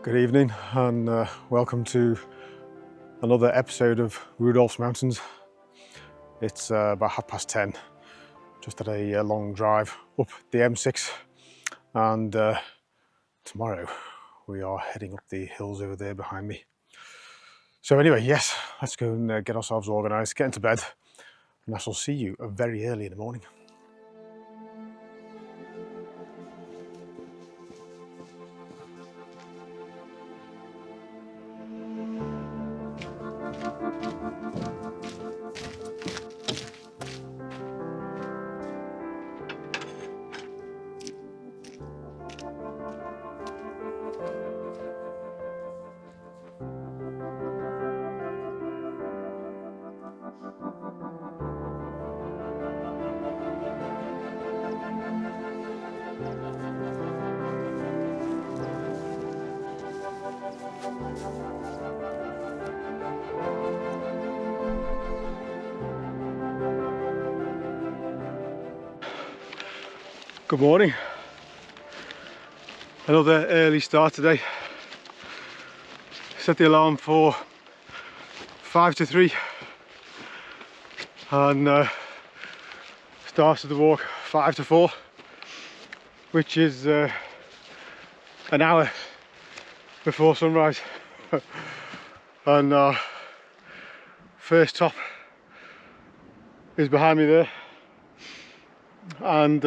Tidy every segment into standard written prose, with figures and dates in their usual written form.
Good evening and welcome to another episode of Rudolph's Mountains. It's about 10:30, just had a long drive up the M6 and tomorrow we are heading up the hills over there behind me. So anyway, yes, let's go and get ourselves organised, get into bed, and I shall see you very early in the morning. Good morning. Another early start today. Set the alarm for 5 to 3 and started the walk 5 to 4, which is an hour before sunrise. And our first top is behind me there, and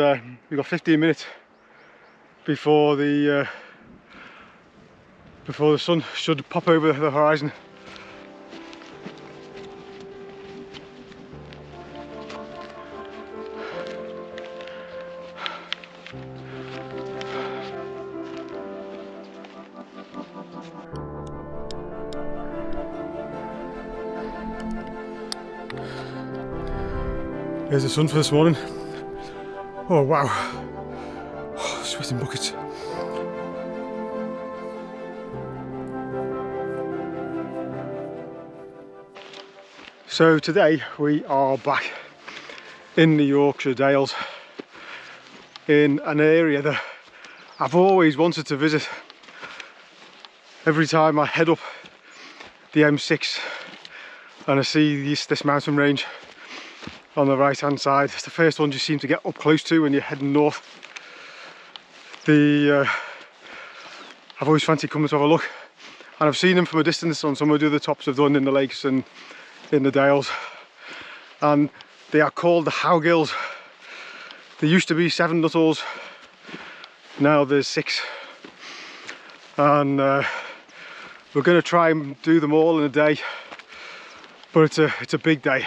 we've got 15 minutes before the sun should pop over the horizon. Here's the sun for this morning. Oh wow, oh, sweating buckets. So today we are back in the Yorkshire Dales, in an area that I've always wanted to visit. Every time I head up the M6 and I see this mountain range on the right hand side, it's the first one you seem to get up close to when you're heading north. I've always fancied coming to have a look, and I've seen them from a distance on some of the other tops I've done in the lakes and in the Dales, and they are called the Howgills. There used to be 7 Nuttalls, now there's 6, and we're going to try and do them all in a day, but it's a big day.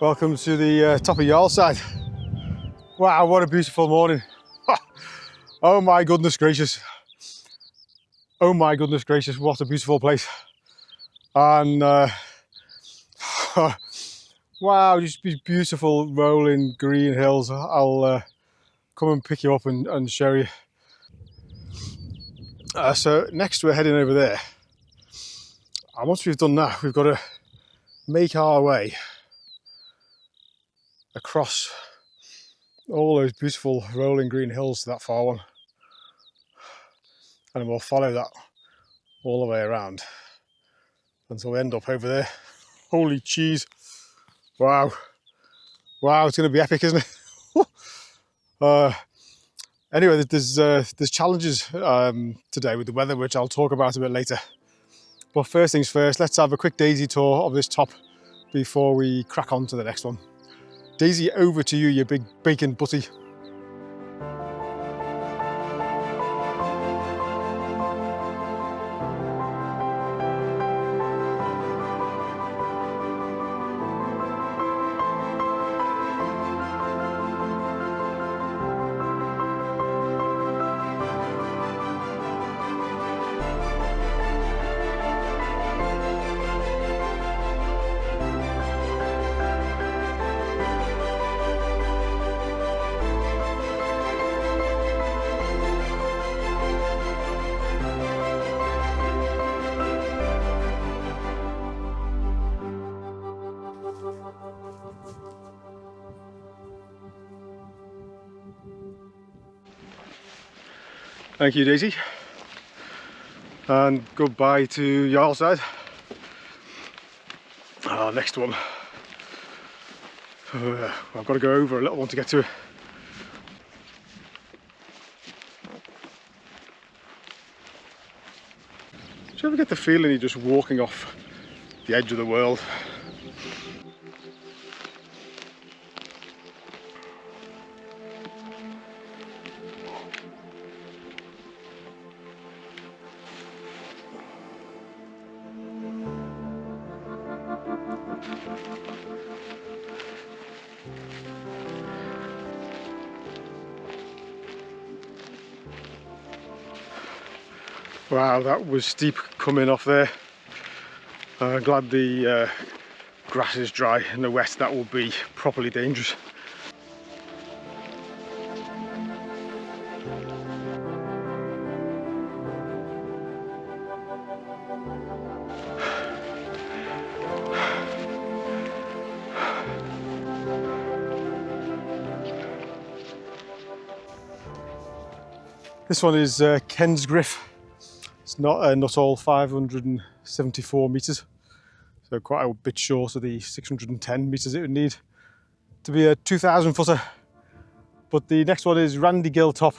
Welcome to the top of Yarlside. Wow, what a beautiful morning. Oh my goodness gracious. Oh my goodness gracious, what a beautiful place. And wow, just these beautiful rolling green hills. I'll come and pick you up and show you. So next we're heading over there. And once we've done that, we've got to make our way across all those beautiful rolling green hills to that far one, and we'll follow that all the way around until we end up over there. Holy cheese! Wow, wow, it's going to be epic, isn't it? Anyway, there's challenges today with the weather, which I'll talk about a bit later. But first things first, let's have a quick daisy tour of this top before we crack on to the next one. Daisy, over to you, you big bacon butty. Thank you, Daisy, and goodbye to Yarlside. Next one. I've got to go over a little one to get to it. Do you ever get the feeling you're just walking off the edge of the world? Wow, that was steep coming off there. Glad the grass is dry. In the west that will be properly dangerous. This one is Kensgriff. It's not a Nuttall, 574 metres, so quite a bit short of the 610 metres it would need to be a 2,000 footer. But the next one is Randygill top.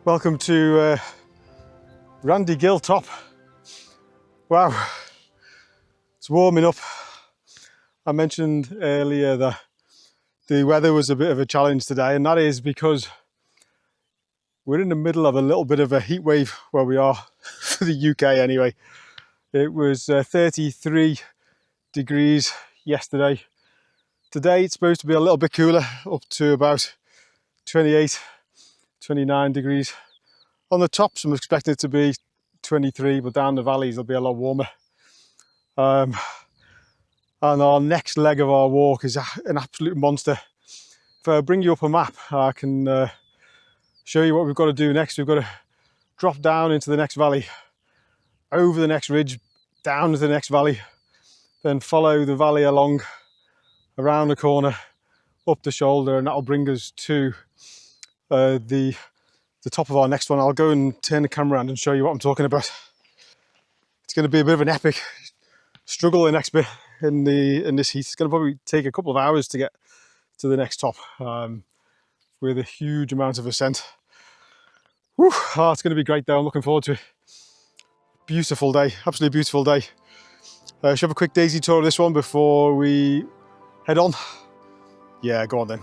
Welcome to Randygill top. Wow, it's warming up. I mentioned earlier that the weather was a bit of a challenge today, and that is because we're in the middle of a little bit of a heat wave where we are, for the UK anyway. It was 33 degrees yesterday. Today it's supposed to be a little bit cooler, up to about 28, 29 degrees. On the tops I'm expecting it to be 23, but down the valleys it'll be a lot warmer. And our next leg of our walk is an absolute monster. If I bring you up a map, I can show you what we've got to do next. We've got to drop down into the next valley, over the next ridge, down to the next valley, then follow the valley along, around the corner, up the shoulder, and that'll bring us to the top of our next one. I'll go and turn the camera around and show you what I'm talking about. It's going to be a bit of an epic struggle the next bit in this heat. It's going to probably take a couple of hours to get to the next top, with a huge amount of ascent. Whew, oh, it's going to be great though. I'm looking forward to it. Beautiful day, absolutely beautiful day. Should have a quick daisy tour of this one before we head on? Yeah, go on then.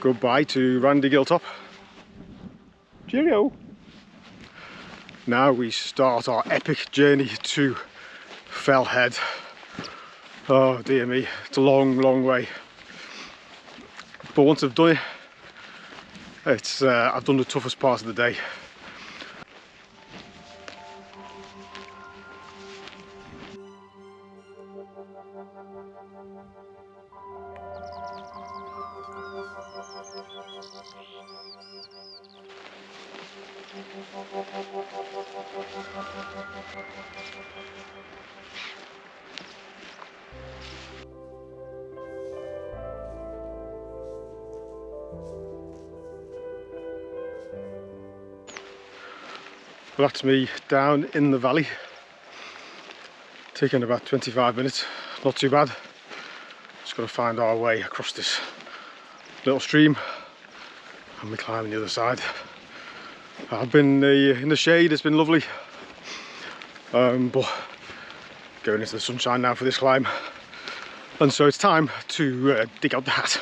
Goodbye to Randygill top. Cheerio! Now we start our epic journey to Fell Head. Oh dear me, it's a long, long way. But once I've done it, I've done the toughest part of the day. Well, that's me down in the valley, taking about 25 minutes, not too bad. Just got to find our way across this little stream and we climb the other side. I've been in the shade, it's been lovely, but going into the sunshine now for this climb, and so it's time to dig out the hat.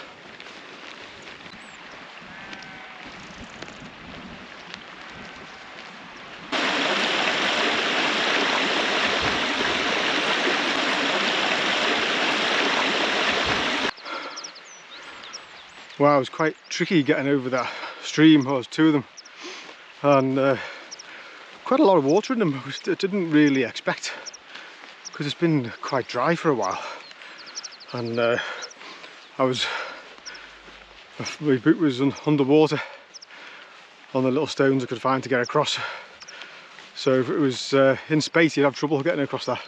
Wow, it was quite tricky getting over that stream. There was two of them, and quite a lot of water in them, which I didn't really expect, because it's been quite dry for a while. And my boot was underwater on the little stones I could find to get across. So if it was in space, you'd have trouble getting across that.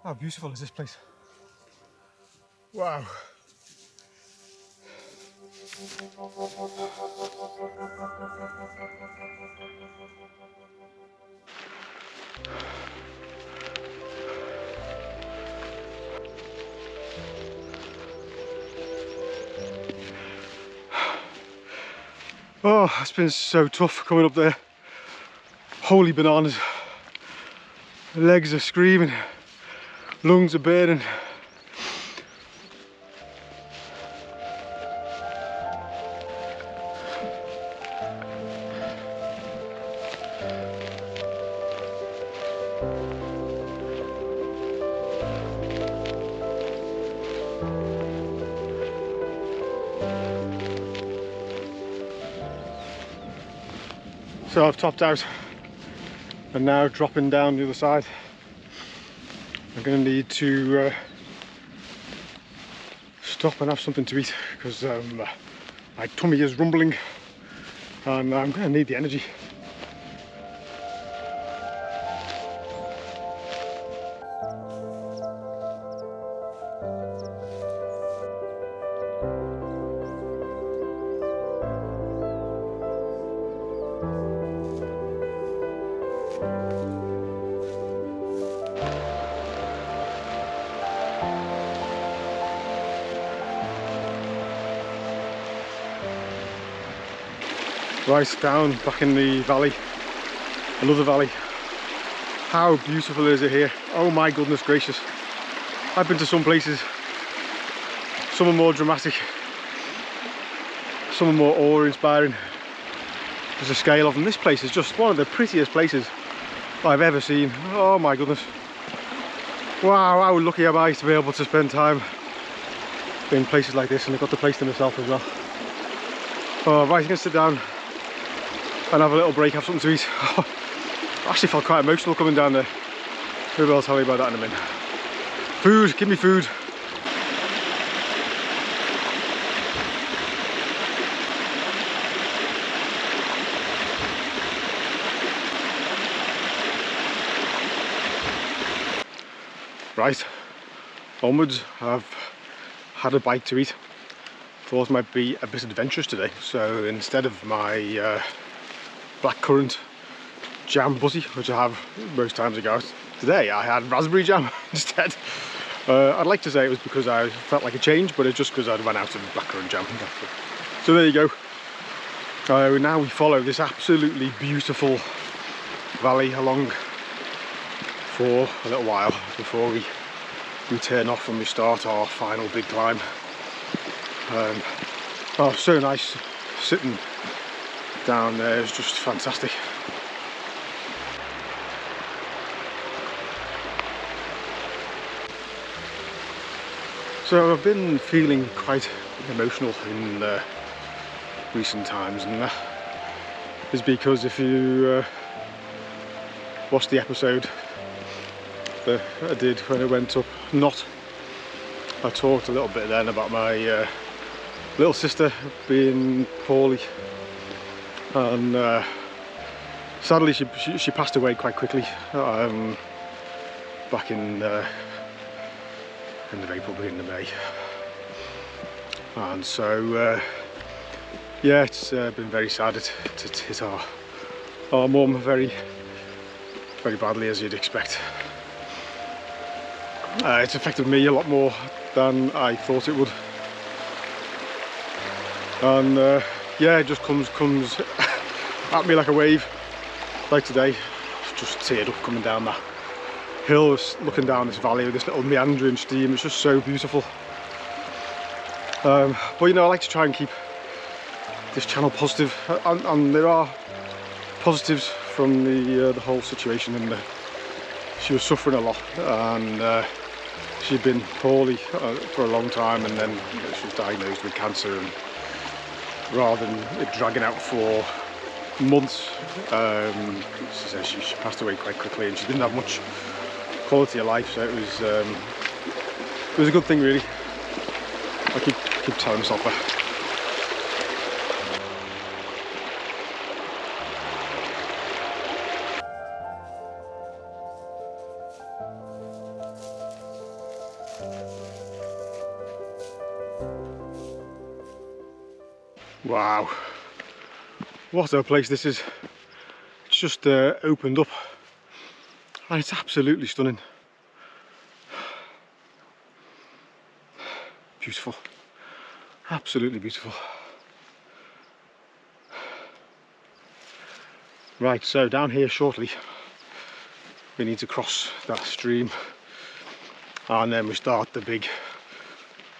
How beautiful is this place? Wow. Oh, it's been so tough coming up there. Holy bananas. Legs are screaming. Lungs are burning. So I've topped out and now dropping down the other side. I'm going to need to stop and have something to eat, because my tummy is rumbling and I'm going to need the energy. Right, down back in the valley, another valley. How beautiful is it here? Oh my goodness gracious. I've been to some places, some are more dramatic, some are more awe-inspiring. There's a scale of them. This place is just one of the prettiest places I've ever seen. Oh my goodness. Wow, how lucky am I to be able to spend time in places like this, and I've got the place to myself as well. Oh, right, I'm going to sit down and have a little break, have something to eat. I actually felt quite emotional coming down there. Maybe I'll tell you about that in a minute. Food, give me food. Right, onwards. I've had a bite to eat. Thought it might be a bit adventurous today, so instead of my blackcurrant jam butty, which I have most times I go out, today I had raspberry jam instead. I'd like to say it was because I felt like a change, but it's just because I'd run out of blackcurrant jam. So there you go. Now we follow this absolutely beautiful valley along for a little while before we turn off and we start our final big climb. Oh, so nice sitting down there, is just fantastic. So I've been feeling quite emotional in recent times, and that is because if you watched the episode that I did when I went up Knott, I talked a little bit then about my little sister being poorly, and sadly she passed away quite quickly back in end of April, beginning of May, and so yeah, it's been very sad. It hit our mum very badly, as you'd expect. It's affected me a lot more than I thought it would, and yeah, it just comes at me like a wave. Like today, just teared up coming down that hill, looking down this valley with this little meandering stream. It's just so beautiful. But you know, I like to try and keep this channel positive, and there are positives from the whole situation. And she was suffering a lot, and she'd been poorly for a long time, and then she was diagnosed with cancer, and rather than it dragging out for months, she says she passed away quite quickly, and she didn't have much quality of life, so it was a good thing, really. I keep telling myself that. Wow, what a place this is. It's just opened up, and it's absolutely stunning. Beautiful, absolutely beautiful. Right, so down here shortly we need to cross that stream, and then we start the big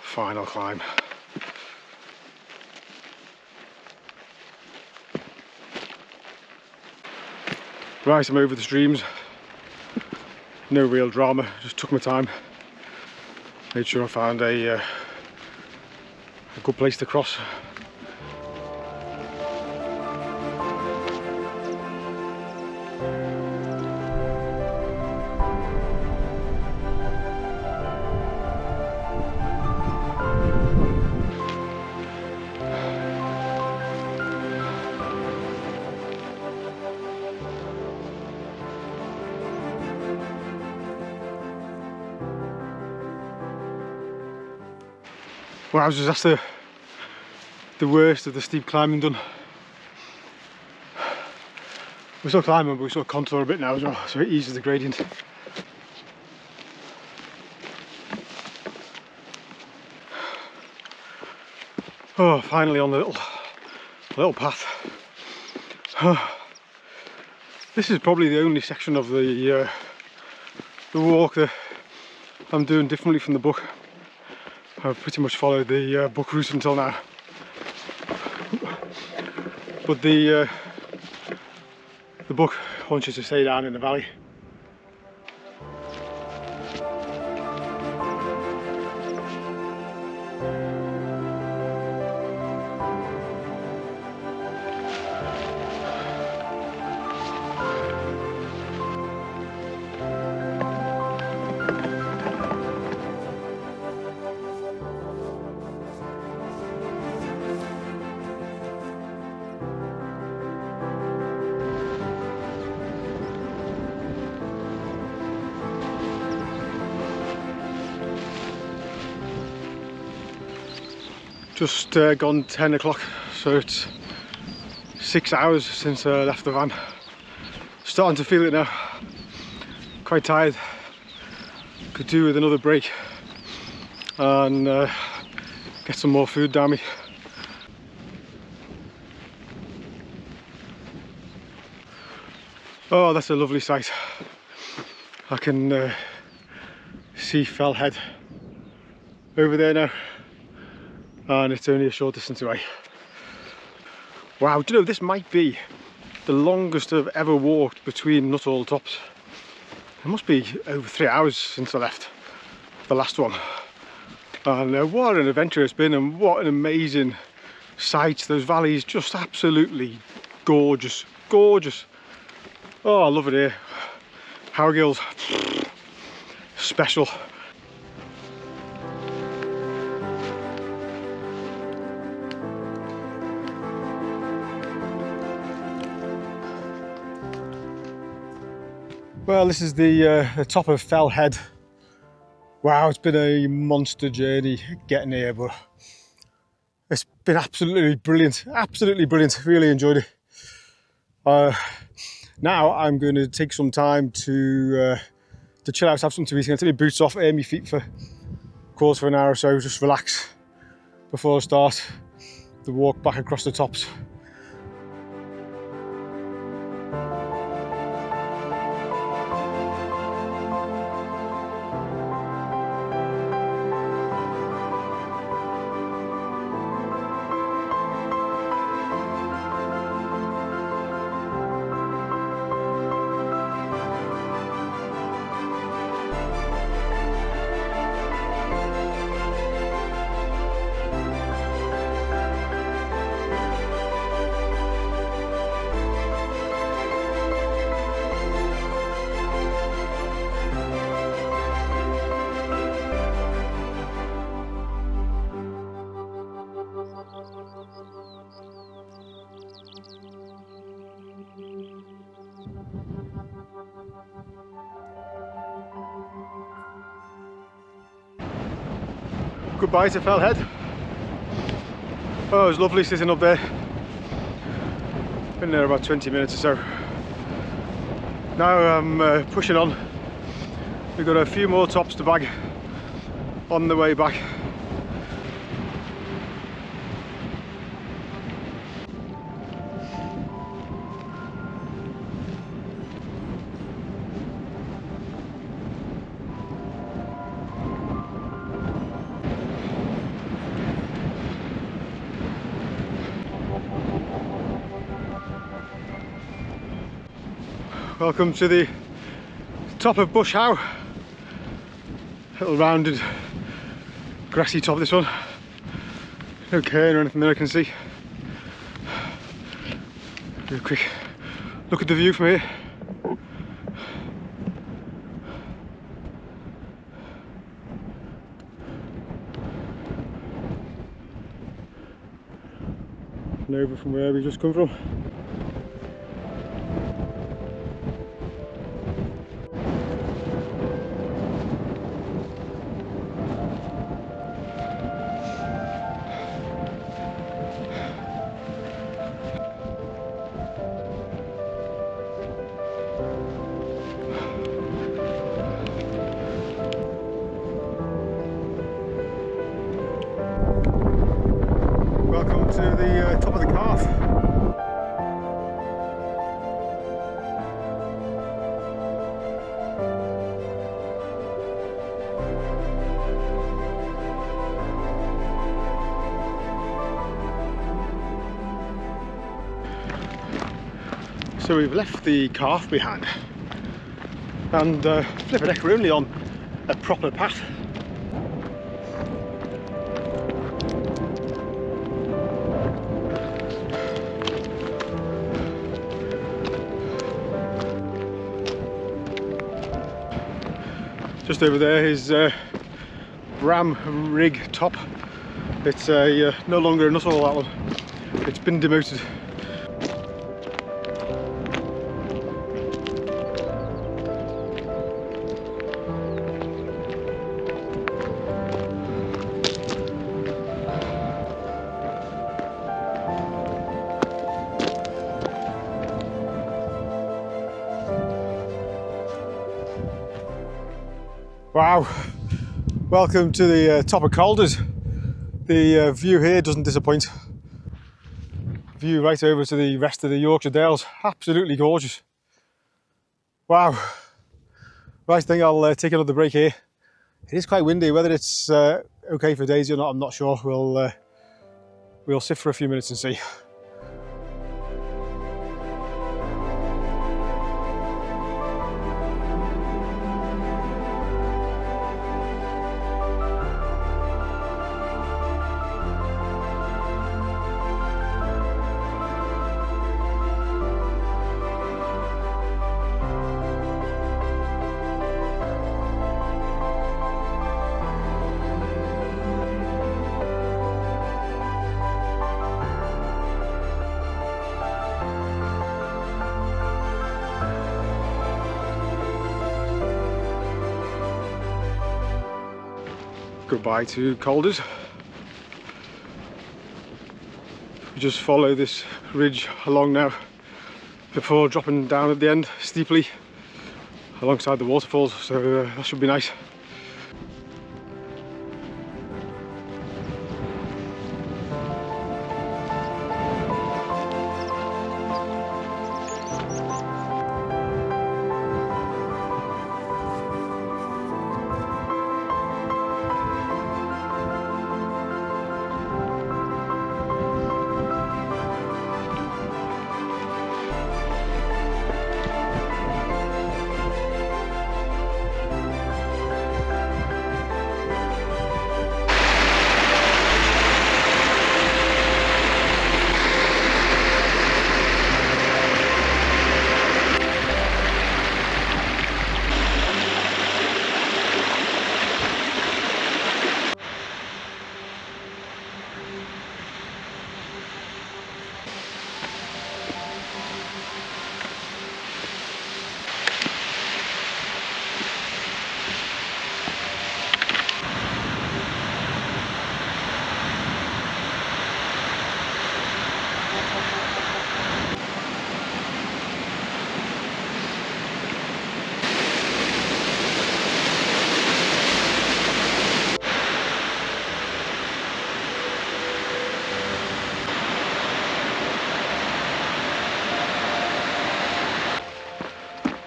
final climb. Right, I'm over the streams. No real drama, just took my time. Made sure I found a good place to cross. Wow, that's the worst of the steep climbing done. We're still climbing, but we sort of contour a bit now as well, so it eases the gradient. Oh, finally on the little path. This is probably the only section of the walk that I'm doing differently from the book. I've pretty much followed the book route until now, but the book wants you to stay down in the valley. Just gone 10 o'clock, so it's 6 hours since I left the van. Starting to feel it now. Quite tired. Could do with another break and get some more food down me. Oh, that's a lovely sight. I can see Fell Head over there now, and it's only a short distance away. Wow, do you know, this might be the longest I've ever walked between Nuttall tops. It must be over 3 hours since I left the last one. And what an adventure it's been, and what an amazing sight. Those valleys, just absolutely gorgeous, gorgeous. Oh, I love it here. Howgills, special. Well, this is the top of Fell Head. Wow, it's been a monster journey getting here, but it's been absolutely brilliant. Absolutely brilliant. Really enjoyed it. Now I'm going to take some time to chill out, have something to eat. I'm going to take my boots off, air my feet for a quarter of an hour or so, just relax before I start the walk back across the tops. Goodbye to Fell Head. Oh, it was lovely sitting up there. Been there about 20 minutes or so. Now I'm pushing on. We've got a few more tops to bag on the way back. Welcome to the top of Bush Howe. Little rounded grassy top, this one. No cairn or anything there I can see. Do a quick look at the view from here. And over from where we just come from. Welcome to the top of the Calf. So we've left the Calf behind, and flipping heck, we're only on a proper path. Just over there is Bram Rig Top. It's no longer a Nuttall, that one. It's been demoted. Wow, welcome to the top of Calders. The view here doesn't disappoint. View right over to the rest of the Yorkshire Dales, absolutely gorgeous. Wow, right, I think I'll take another break here. It is quite windy, whether it's okay for Daisy or not, I'm not sure. We'll sit for a few minutes and see. Goodbye to Calders. We just follow this ridge along now before dropping down at the end steeply alongside the waterfalls, so that should be nice.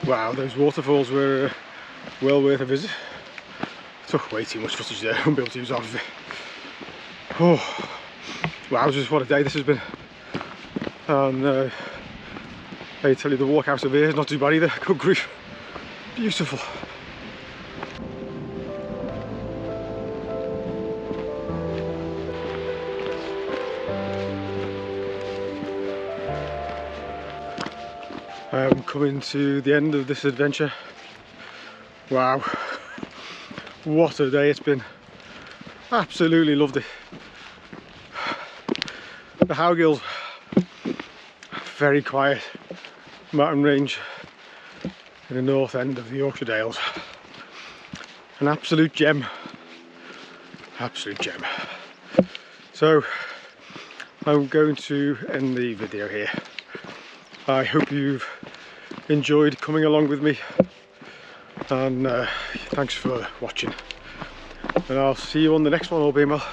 Wow, those waterfalls were well worth a visit. Took way too much footage there, I won't be able to use half of it. Oh, wow, just what a day this has been. And I tell you, the walk out of here is not too bad either. Good grief, beautiful. I'm coming to the end of this adventure. Wow, what a day it's been. Absolutely loved it. The Howgills, very quiet mountain range in the north end of the Yorkshire Dales. An absolute gem, absolute gem. So I'm going to end the video here. I hope you've enjoyed coming along with me, and thanks for watching, and I'll see you on the next one, all being well.